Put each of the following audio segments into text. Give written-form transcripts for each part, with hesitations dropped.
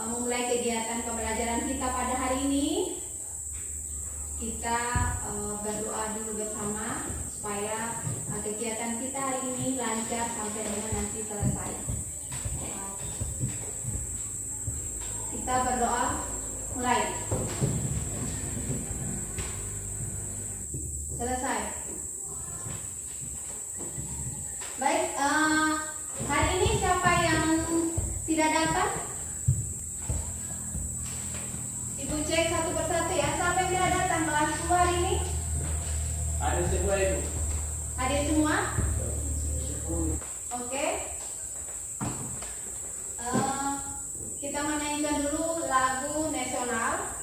memulai kegiatan pembelajaran kita pada hari ini, kita berdoa dulu bersama supaya kegiatan kita hari ini lancar sampai dengan nanti selesai. Kita berdoa, mulai. Selesai. Baik, hari ini siapa yang tidak datang? Ibu cek satu persatu ya. Siapa yang tidak datang kelas 2 hari ini? Ada semua Ibu. Ada semua? Oke. Kita menyanyikan dulu lagu nasional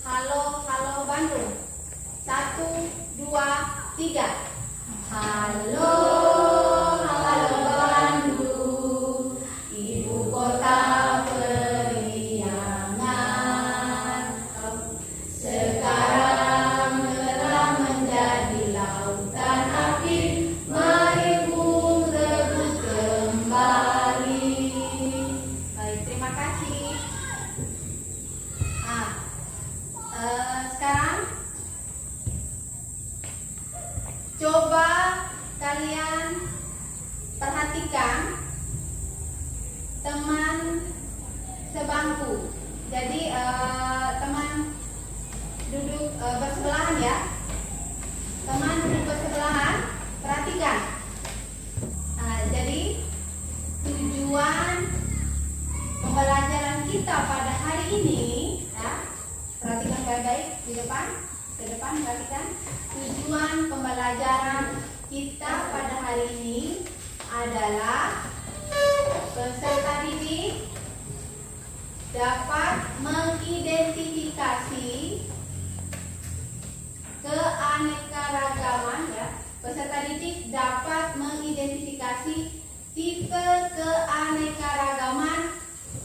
Halo Halo Bandung. 1, 2, 3. Halo Halo Bandung, ibu kota periangan. Sekarang telah menjadi lautan api, mari bung rebus kembali. Baik, terima kasih. Sekarang coba kalian perhatikan teman sebangku. Jadi teman duduk bersebelahan ya. Teman duduk bersebelahan, perhatikan. Jadi tujuan pembelajaran kita pada hari ini, ya, perhatikan baik-baik di depan, ke depan perhatikan. Tujuan pembelajaran kita pada hari ini adalah peserta didik dapat mengidentifikasi keanekaragaman, ya. Peserta didik dapat mengidentifikasi tipe keanekaragaman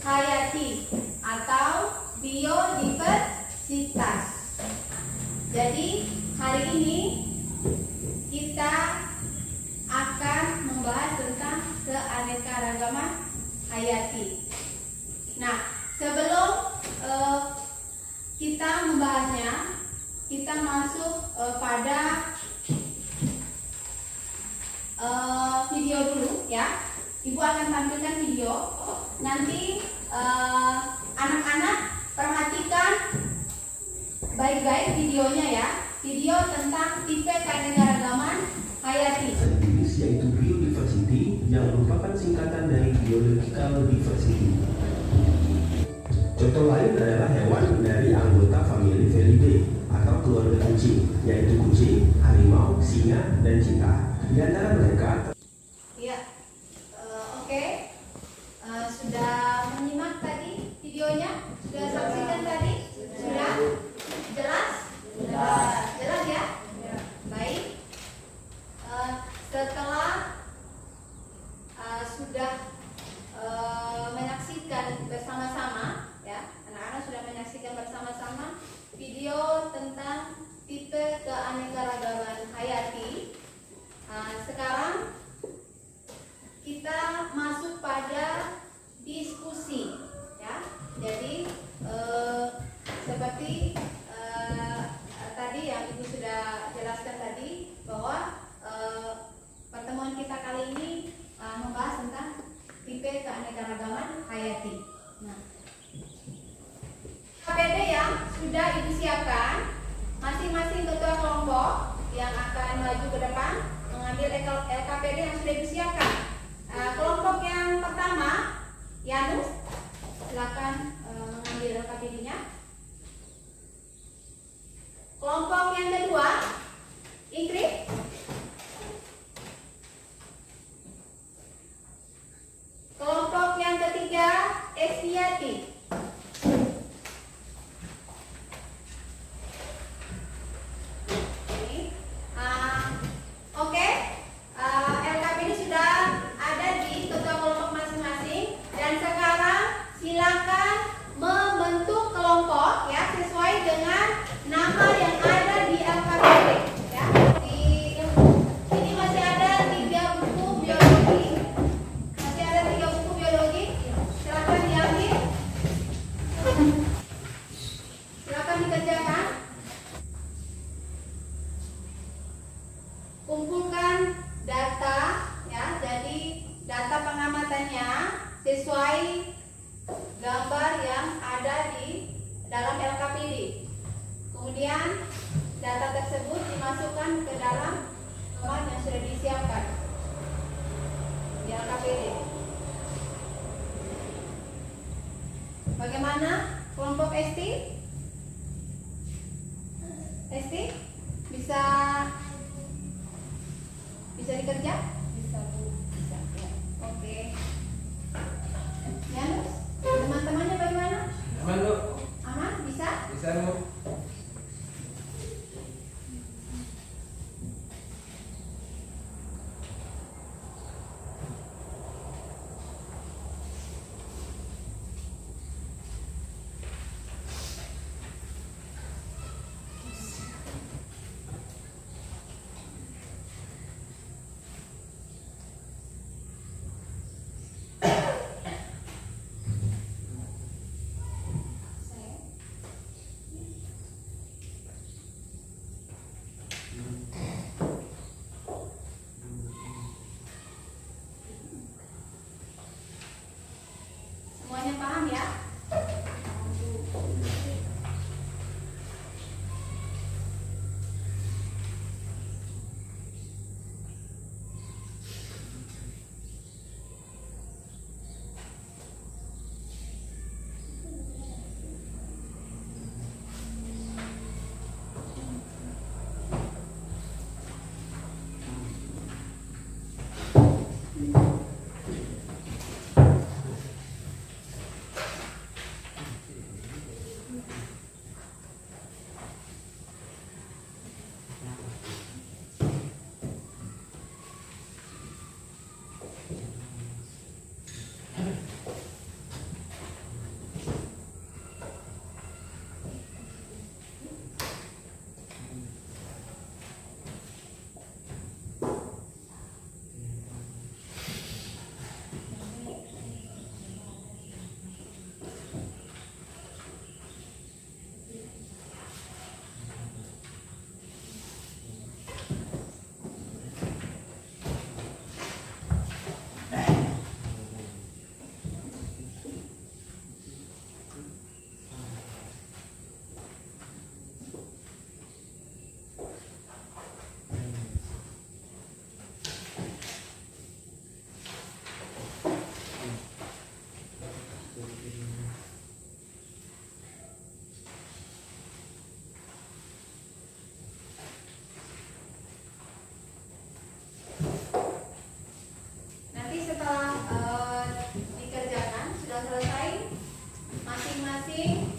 hayati atau biodiversitas. Jadi hari ini kita akan membahas tentang keanekaragaman hayati. Nah, sebelum kita membahasnya, kita masuk pada video dulu ya. Ibu akan tampilkan video. Nanti anak-anak perhatikan baik-baik videonya ya. Video tentang tipe keanekaragaman hayati. Yaitu biodiversity yang merupakan singkatan dari biological diversity. Contoh lain adalah hewan dari anggota famili Felidae atau keluarga kucing, yaitu kucing, harimau, singa, dan cheetah. Di antara mereka ya, oke. Sudah menyimak tadi videonya? Sudah saksikan tadi? Sudah? Jelas? Jelas ya? Baik. Setelah sudah menyaksikan bersama-sama, ya, anak-anak sudah menyaksikan bersama-sama video tentang tipe keanekaragaman hayati. Sekarang kita masuk pada diskusi, ya. Jadi seperti tadi yang Ibu sudah jelaskan tadi bahwa pertemuan kita kali ini membahas tentang tipe keanekaragaman hayati. Nah, KPD yang sudah Ibu siapkan, masing-masing ketua kelompok yang akan maju ke depan mengambil LKPD yang sudah Ibu siapkan. Kelompok yang pertama, Yanus, silakan mengambil LKPD-nya. Kelompok yang kedua, Ingrid. Kelompok yang ketiga, Estiati. Oke. LKPD sudah ada di ketua kelompok masing-masing, dan sekarang silakan membentuk kelompok ya sesuai dengan nama yang ada di LKPD ya. Ini masih ada 3 buku biologi. Silakan diambil. Kemudian data tersebut dimasukkan ke dalam format yang sudah disiapkan di LKPD. Bagaimana kelompok ST? ST bisa dikerja? Bisa Bu. Bisa. Ya. Oke. Janus, teman-temannya bagaimana? Aman Bu? Aman? Bisa? Bisa Bu? Semuanya paham ya? Nanti setelah dikerjakan, sudah selesai, masing-masing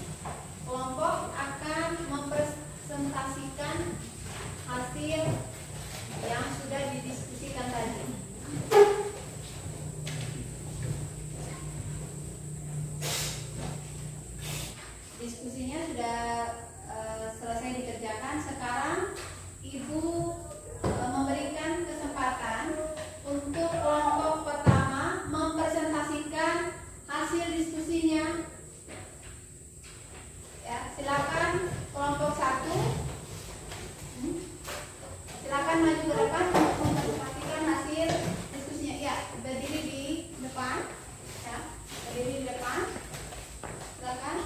kelompok akan mempresentasikan hasil yang sudah didiskusikan tadi. Diskusinya sudah selesai dikerjakan. Sekarang Ibu memberikan kesempatan untuk kelompok pertama mempresentasikan hasil diskusinya. Ya, silakan kelompok 1. Silakan maju ke depan untuk mempresentasikan hasil diskusinya. Ya, berdiri di depan. Ya, berdiri di depan. Silakan.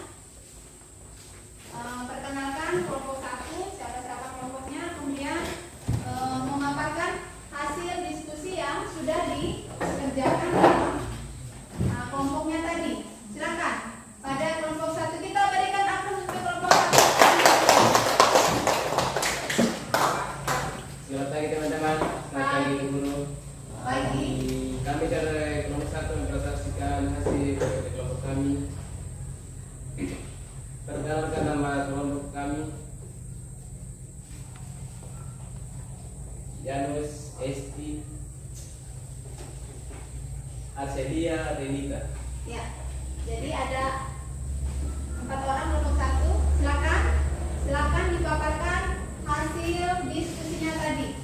Perkenalkan kelompok 1, siapa-siapa kelompoknya, kemudian memaparkan hasil diskusi yang sudah dikerjakan dalam kelompoknya tadi. Silakan. Pada kelompok 1 kita berikan aplaus untuk kelompok 1. Selamat pagi teman-teman. Selamat pagi guru. Pagi. Kami dari kelompok 1 mempresentasikan hasil dari kelompok kami. Perkenalkan nama kelompok kami, Janus, Esti, Arcelia, Renita. Ya. Jadi ada 4 orang kelompok 1. Silakan. Silakan dipaparkan hasil diskusinya tadi.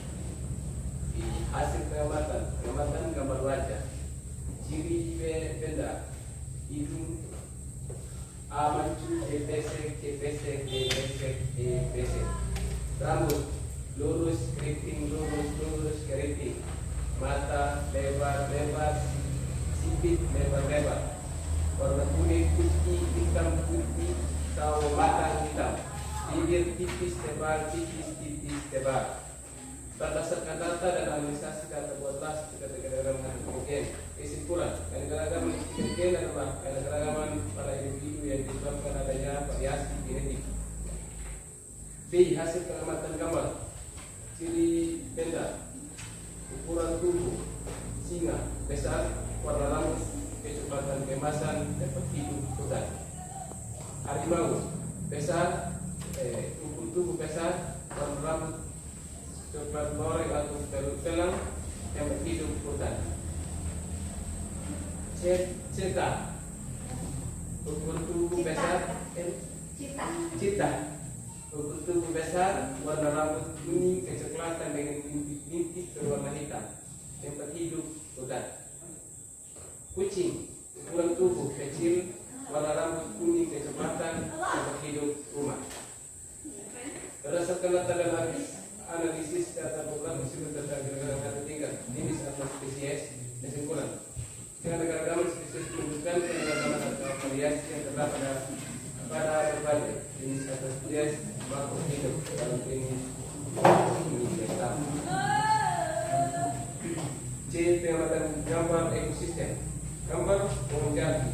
Hasil pengamatan gambar wajah, ciri benda, hidung, amancu, pesek, rambut, lurus, keriting, mata, lebar, sipit, lebar, warna kulit, putih, hitam, putih, sawo, mata, hitam, bibir tipis tebal, berdasarkan data dan analisasi kata buatlah keterangan homogen. Kesimpulan, keanekaragaman gen adalah keanekaragaman pada individu yang disebabkan adanya variasi genetik. B. Hasil pengamatan gambar. Ciri benda, ukuran tubuh, singa, besar, warna rambut, kecepatan keemasan, tempat hidup, hutan. Harimau, besar, ukuran tubuh besar, warna rambut coklat loreng atau telang, tempat hidup, hutan. Ceta, ukuran tubuh besar, cita, ukuran tubuh besar, warna rambut kuning kecoklatan dengan bintik berwarna hitam, tempat hidup, hutan. Kucing, ukuran tubuh kecil, warna rambut kuning kecoklatan, tempat hidup, rumah. Berdasarkan data dan analisis data populasi tentang keanekaragaman tingkat jenis atau spesies, kesimpulan keanekaragaman spesies menunjukkan keanekaragaman atau variasi yang terdapat pada berbagai jenis atau spesies makhluk hidup dalam ini pertama. C. Pengamatan gambar ekosistem. Gambar pohon jati,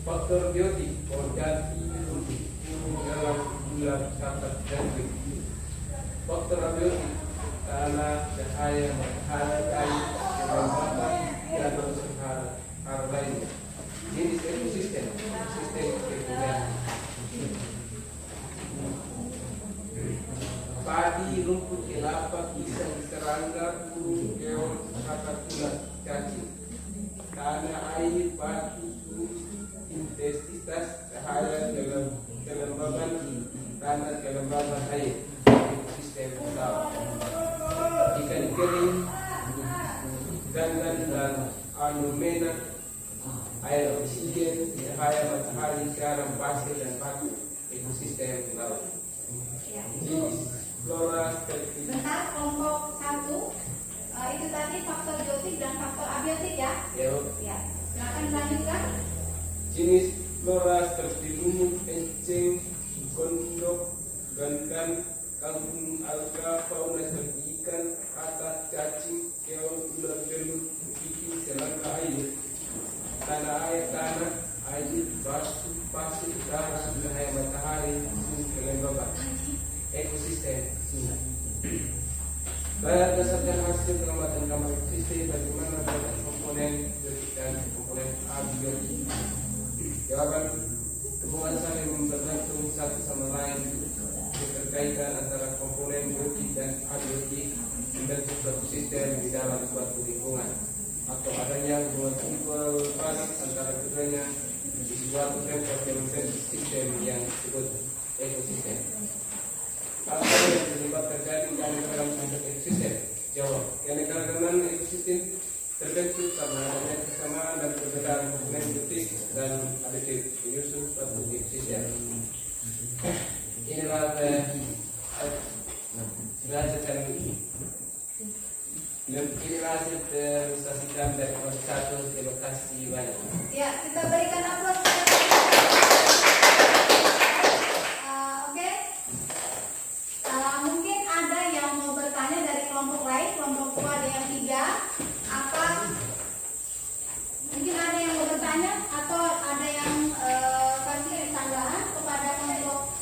faktor biotik pohon jati, dalam bulan kapas dan faktor abiotik tanah, cahaya, matahari, air, kelembapan, dan hal lainnya. Jenis ekosistem, sistem ekosistem. Padi, rumput, kelapa, pisang, serangga, burung, keong, kakak tulang, cacing. Tanah, air, batu, intensitas, cahaya, kelembaban, tanah, kelembaban air. Ekosistem laut. Ikan kering, ganggan dan anomena, air oksigen, cahaya matahari, garam, pasir dan batu. Ekosistem laut. Jenis flora tertipu. Bentar, kelompok 1 itu tadi faktor biotik dan faktor abiotik ya? Ya. Silakan dilanjutkan. Jenis flora tertipu enceng, kondok, ganggan, kangkung, alga, fauna seperti ikan, atas, cacing, keong, ular belut, ikan, serangga air, tanah air, batu, pasir, darah, cahaya matahari, kelembaban. Ekosistem sungai. Berdasarkan hasil pengamatan gambar ekosistem, bagaimana banyak komponen biotik dan komponen abiotik? Jawaban: hubungan saling bergantung satu sama lain. Keterkaitan antara komponen biotik dan abiotik membentuk suatu sistem di dalam suatu lingkungan, atau adanya hubungan simpel balik antara keduanya di suatu tempat yang membentuk sistem yang disebut ekosistem. Apa yang terlibat terjadi dalam bentuk ekosistem? Jawab: keanekaragaman ekosistem terbentuk karena adanya kesamaan dan perbedaan komponen biotik dan abiotik menyusun suatu ekosistem. Inilah hasil tersaksikan dari kelompok 1. Terima kasih banyak. Ya, kita berikan aplaus. Oke. Mungkin ada yang mau bertanya dari kelompok lain, kelompok 2 ada yang 3. Apa? Mungkin ada yang mau bertanya atau ada yang kasih tanggapan kepada kelompok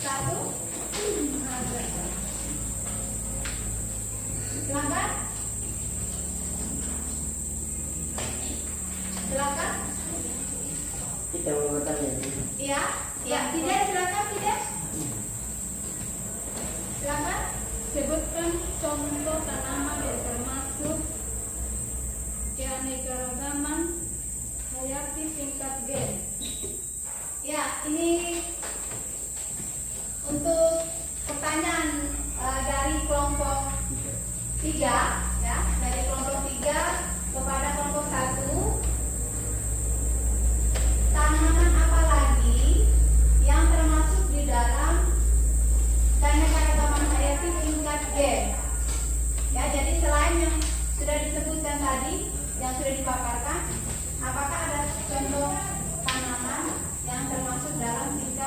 1? Silakan. Silakan. Kita mau bertanya. Iya, ya, tidak silakan tidak. Silakan. Sebutkan contoh tanaman yang termasuk keanekaragaman hayati tingkat gen. Ya, ini untuk pertanyaan dari kelompok 3 ya, dari kelompok 3 kepada kelompok 1. Tanaman apa lagi yang termasuk di dalam keanekaragaman hayati tingkat gen? Ya, jadi selain yang sudah disebutkan tadi, yang sudah dipaparkan, apakah ada contoh tanaman yang termasuk dalam tingkat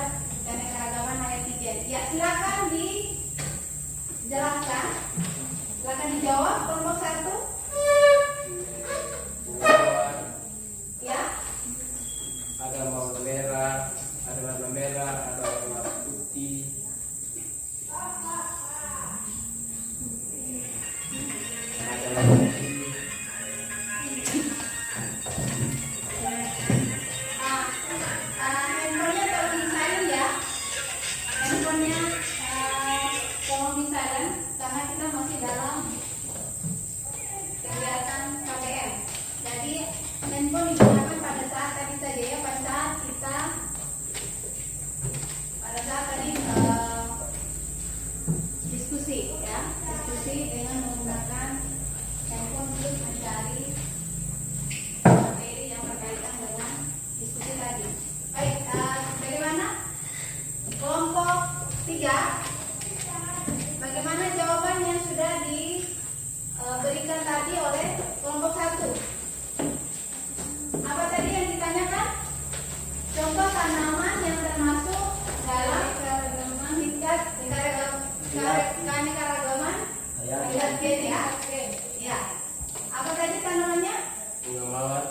ada warna merah, ada warna putih. Ada warna putih. Handphonenya tolong di silent ya. Handphonenya tolong di silent karena kita masih dalam kegiatan KBM. Jadi handphone digunakan pada saat tadi saja ya, pada saat tadi diskusi ya, diskusi dengan menggunakan handphone untuk mencari materi yang berkaitan dengan diskusi tadi. Baik, bagaimana? Kelompok 3, bagaimana jawaban yang sudah diberikan tadi oleh kelompok 1? Apa tadi yang ditanyakan? Contoh tanaman yang termasuk dalam tingkat keanekaragaman hayat gen ya. Ya. Apa tadi tanamannya? Bunga mawar.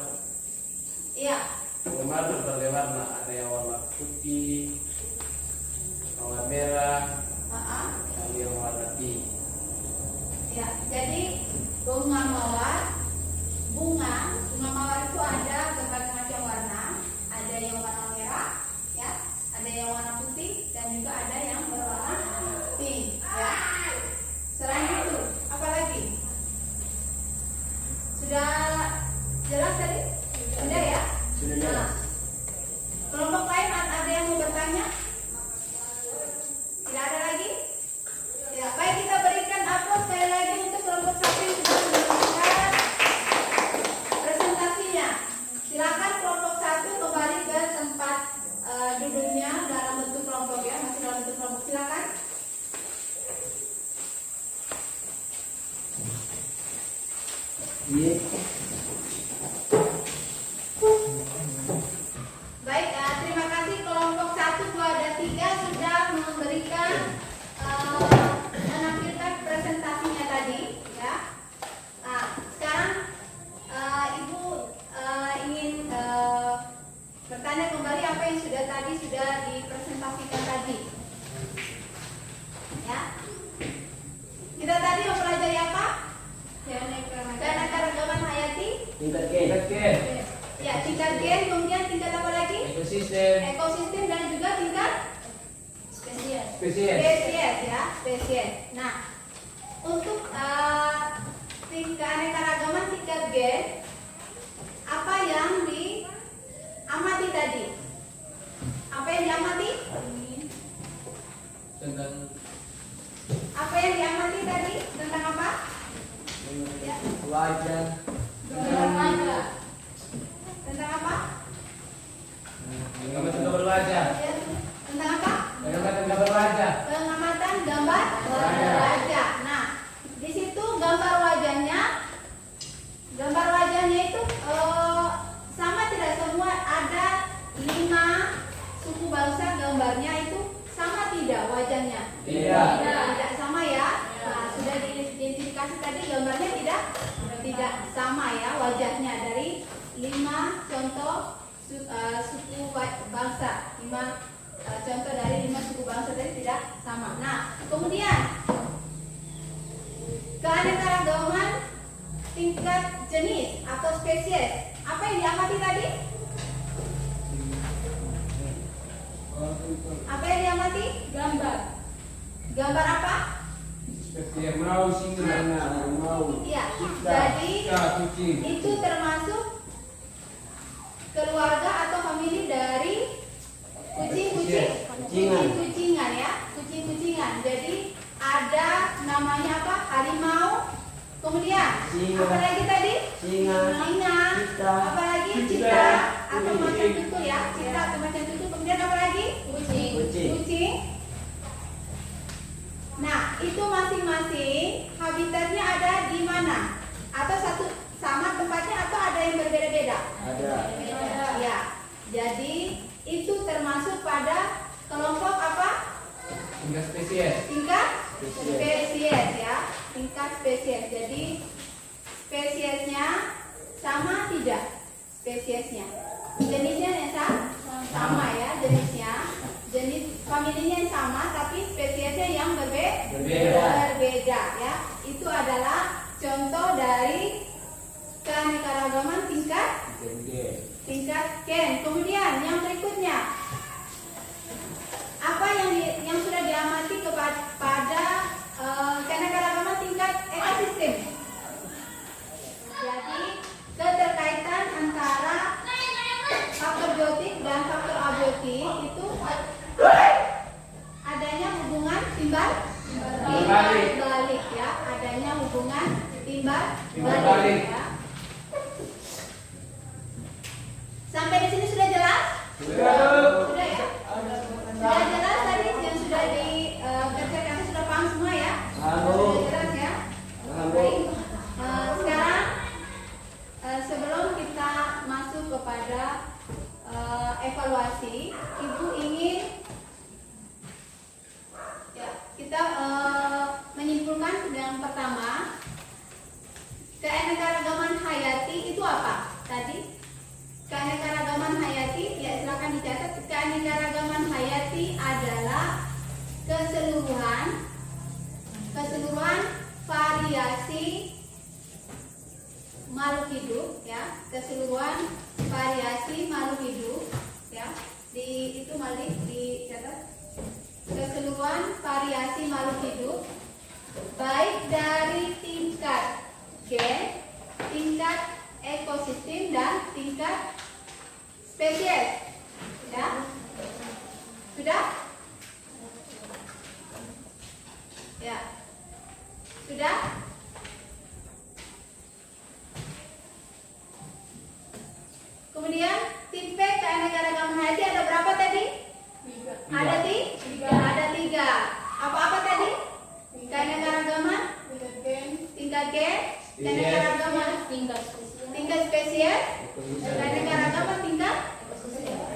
Iya. Bunga mawar berbagai warna, ada yang warna putih, warna merah, ada yang warna pink. Ya, jadi bunga mawar itu ada berbagai macam warna, ada yang warna merah, ya, ada yang warna putih, dan juga ada yang berwarna pink, ya. Selain itu, apa lagi? Sudah jelas tadi? Sudah ya? Sudah jelas. Nah, kelompok lain ada yang mau bertanya? Tidak ada lagi? Ya, baik, kita berikan aplaus sekali lagi untuk kelompok 1 yang sudah menunjukkan presentasinya. Silakan kelompok 1 kembali ke tempat duduknya dalam bentuk kelompok ya, masih dalam bentuk kelompok. Silakan. Iya. Baik, terima kasih kelompok 1, 2, dan 3 sudah memberikan menampilkan presentasinya tadi ya. Nah, sekarang Ibu ingin bertanya kembali apa yang sudah dipresentasikan tadi. Ya. Kita tadi mempelajari apa? Keanekaragaman hayati. Tingkat G. Tingkat gen, Ya, tingkat gen, kemudian tingkat apa lagi? Ekosistem dan juga tingkat spesies. spesies ya, spesies. Nah, untuk keanekaragaman tingkat gen, apa yang diamati tadi? Apa yang diamati? Tentang Apa yang diamati tadi? Tentang apa? Ya. Wajah. Tentang apa? pengamatan gambar wajah. Ya. Tentang apa? Pengamatan gambar wajah. Pengamatan gambar wajah. Nah, di situ gambar wajahnya itu sama tidak? Semua ada 5 suku bangsa, gambarnya itu sama tidak wajahnya? Tidak sama ya. Nah, sudah diidentifikasi tadi gambarnya tidak sama ya wajahnya, dari 5 contoh suku bangsa. 5 contoh dari 5 suku bangsa tadi tidak sama. Nah, kemudian keanekaragaman tingkat jenis atau spesies, apa yang diamati tadi? Apa yang diamati? Gambar apa? Spesies mau singa, Mau. Iya. Jadi kucing. itu termasuk keluarga atau famili dari kucing-kucingan ya, kucing-kucingan. Jadi ada namanya apa? Harimau. Kemudian Singa. apa lagi tadi? Singa. Cita. Apa lagi? Cita. Cita atau Kucing. macan tutul ya. Cita atau macan tutul. Kemudian apa lagi? Kucing. Nah, itu masing-masing habitatnya ada di mana? Atau satu sama tempatnya atau ada yang berbeda-beda? Ada. Ya. Jadi itu termasuk pada kelompok apa? Tingkat spesies. Tingkat Spesies. spesies ya. Tingkat spesies. Jadi spesiesnya sama tidak? Spesiesnya. Jenisnya yang sama? sama ya jenisnya, jenis familinya yang sama tapi spesiesnya yang berbeda ya. Itu adalah contoh dari keanekaragaman tingkat gen. Kemudian yang berikutnya, apa yang sudah diamati pada keanekaragaman tingkat ekosistem? Jadi keterkaitan antara faktor biotik dan faktor abiotik itu adanya hubungan timbal balik ya, adanya hubungan timbal balik ya. Sampai di sini sudah jelas? Sudah ya? Sudah jelas tadi yang sudah dikerjakan, sudah paham semua ya? Sudah jelas ya? Baik. Sekarang sebelum kita masuk kepada evaluasi, Ibu ingin ya, kita menyimpulkan yang pertama, keanekaragaman hayati itu apa? Tadi keanekaragaman hayati, ya silakan dicatat. Keanekaragaman hayati adalah keseluruhan variasi makhluk hidup ya, keseluruhan variasi makhluk hidup ya. Itu Malik dicatat. Keseluruhan variasi makhluk hidup baik dari tingkat gen, tingkat ekosistem dan tingkat spesies ya. Sudah? Ya. Sudah? Kemudian tipe keanekaragaman hayati ada berapa tadi? Ada tiga. Apa-apa tadi? Keanekaragaman tingkat gen, keanekaragaman tingkat spesies, keanekaragaman tingkat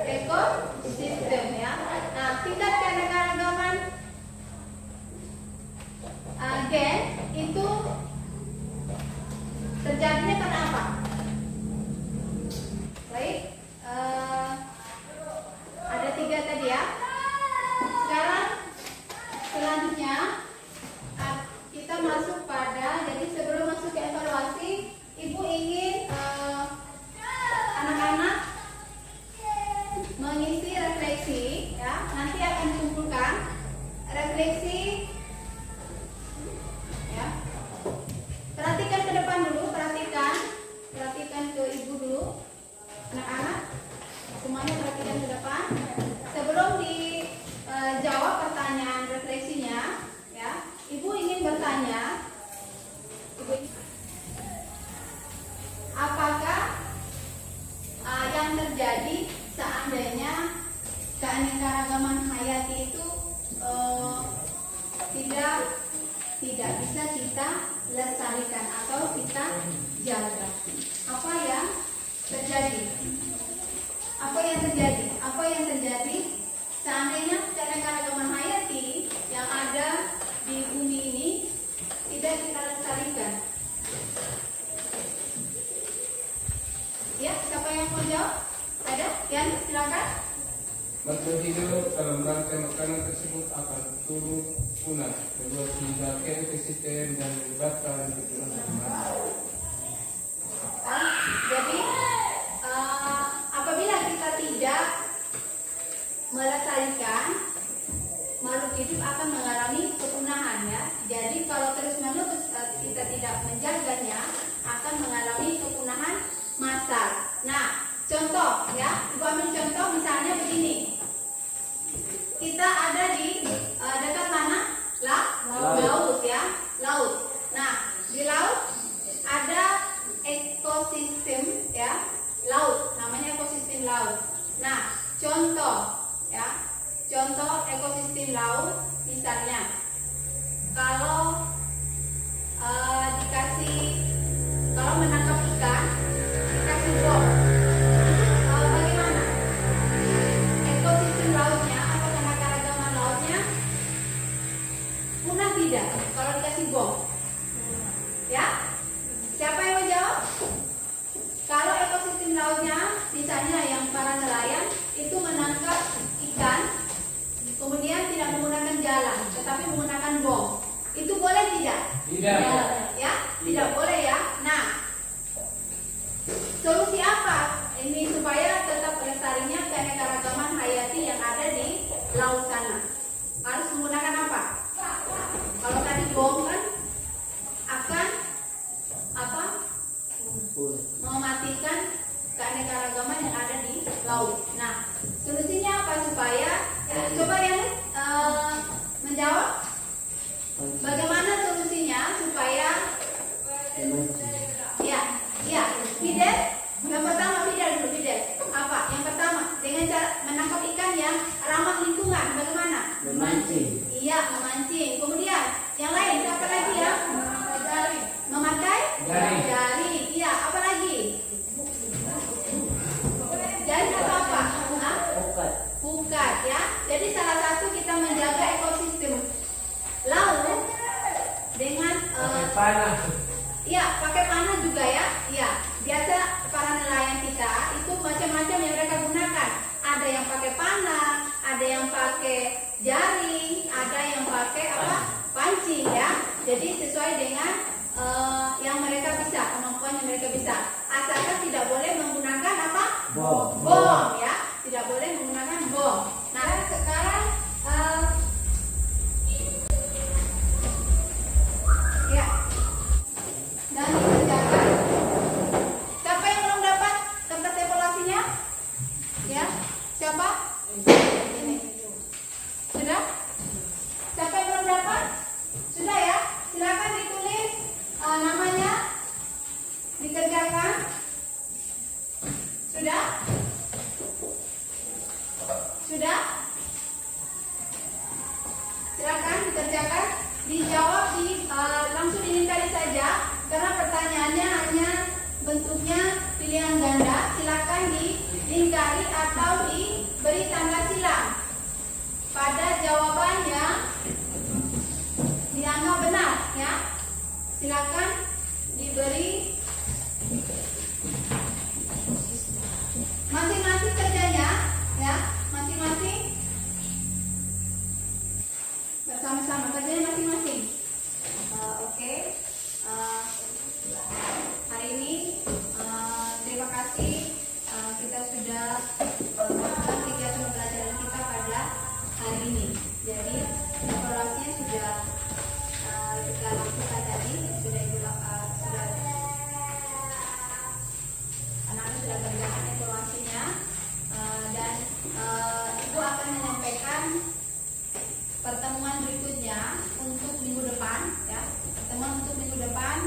ekosistem ya. Nah, tingkat keanekaragaman gen itu terjadinya karena apa? Baik, ada tiga tadi ya. Sekarang selanjutnya kita masuk pada, jadi sebelum masuk ke evaluasi, Ibu ingin anak-anak mengisi refleksi ya. Nanti akan dikumpulkan refleksi ya. Perhatikan ke depan dulu, perhatikan ke Ibu dulu. Anak-anak semuanya perhatikan ke depan. Sebelum dijawab pertanyaan refleksinya ya, Ibu ingin bertanya, apakah yang terjadi seandainya keanekaragaman hayati itu tidak bisa kita lestarikan atau kita jaga? Apa yang terjadi? Apa yang terjadi seandainya keanekaragaman hayati yang ada di bumi ini tidak kita lestarikan? Ya, siapa yang mau jawab? Ada? Yan, silakan. Makhluk hidup dalam rangkai makanan tersebut akan turun punah kedua tingkat ekosistem dan menyebabkan kepunahan. Jadi apabila kita tidak melestarikan, makhluk hidup akan mengalami kepunahan ya. Jadi kalau terus-menerus kita tidak menjaganya, akan mengalami kepunahan massal. Nah, contoh ya, Ibu ambil contoh misalnya begini. Kita ada di dekat mana? Laut ya, laut. Nah, di laut ada ekosistem ya, laut, namanya ekosistem laut. Nah, contoh ya, contoh ekosistem laut misalnya kalau kalau menangkap ikan dikasih bom, bagaimana ekosistem lautnya atau keanekaragaman lautnya punah tidak kalau dikasih bom? Ya, siapa yang mau jawab? Kalau ekosistem lautnya misalnya yang para nelayan itu menangkap ikan, kemudian tidak menggunakan jalan, tetapi menggunakan bom. Itu boleh tidak? Tidak. Ya, tidak boleh ya. Nah, solusi apa ini supaya tetap lestarinya keanekaragaman hayati yang ada di laut sana? Harus menggunakan apa? Kalau tadi bom kan akan apa? Mematikan keanekaragaman yang ada di laut. Nah, solusinya apa supaya coba yang menjawab? Bagaimana solusinya supaya ya, Fidel? Yang pertama Fidel dulu, Fidel. Apa? Yang pertama dengan cara menangkap ikan yang ramah lingkungan. Bagaimana? Memancing. Iya, memancing. Kemudian yang lain siapa lagi ya? Memakai jaring. Iya, apa lagi? Jaring atau apa? Hah? Pukat ya. Jadi salah satu kita menjaga ekosistem laut dengan Panah. iya, pakai panah juga ya. Iya, biasa para nelayan kita itu macam-macam yang mereka gunakan. Ada yang pakai panah, ada yang pakai jaring, ada yang pakai apa? Pancing ya. Jadi sesuai dengan yang mereka bisa, kemampuan yang mereka bisa. Asalkan tidak boleh menggunakan apa? Bom ya. Tidak boleh menggunakan bom. Nah, sekarang ya. Dan dikerjakan. Siapa yang belum dapat kertas evaluasinya? Ya. Siapa? Ini. Sudah? Siapa yang belum dapat? Sudah ya? Silakan ditulis namanya. Dikerjakan. Sudah? Sudah? Silakan dikerjakan. Dijawab langsung diingkari saja karena pertanyaannya hanya bentuknya pilihan ganda. Silakan diingkari atau diberi tanda silang pada jawaban yang dianggap benar ya. Silakan diberi masing-masing kerjanya ya, masing-masing bersama-sama kerjanya masing-masing. Oke. Hari ini terima kasih kita sudah melakukan kegiatan pembelajaran kita pada hari ini. Jadi evaluasinya sudah kita lakukan tadi, sudah anak-anak sudah kerjakan evaluasinya dan Ibu akan menyampaikan pertemuan berikutnya untuk minggu depan ya. Pertemuan untuk minggu depan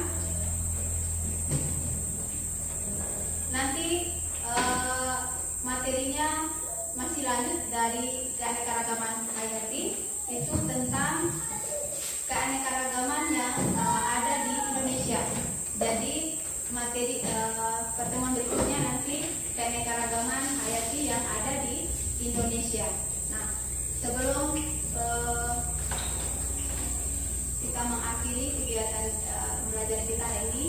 nanti materinya masih lanjut dari keanekaragaman hayati, itu tentang keanekaragaman yang ada di Indonesia. Jadi materi pertemuan berikutnya nanti keanekaragaman hayati yang ada di Indonesia. Nah, sebelum kita mengakhiri kegiatan belajar kita hari ini,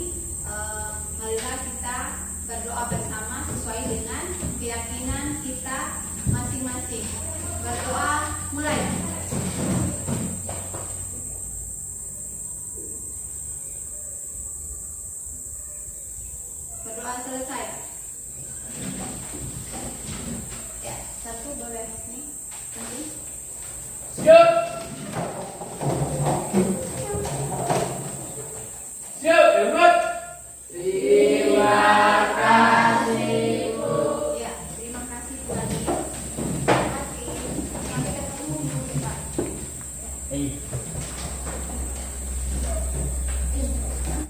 marilah kita berdoa bersama sesuai dengan keyakinan kita masing-masing. Berdoa mulai. Berdoa selesai. Ya, satu boleh nih. Siap. Siap, Irmat. Terima kasih, Bu. Ya, terima kasih Bu Adi. Terima kasih. Sampai ketemu minggu depan.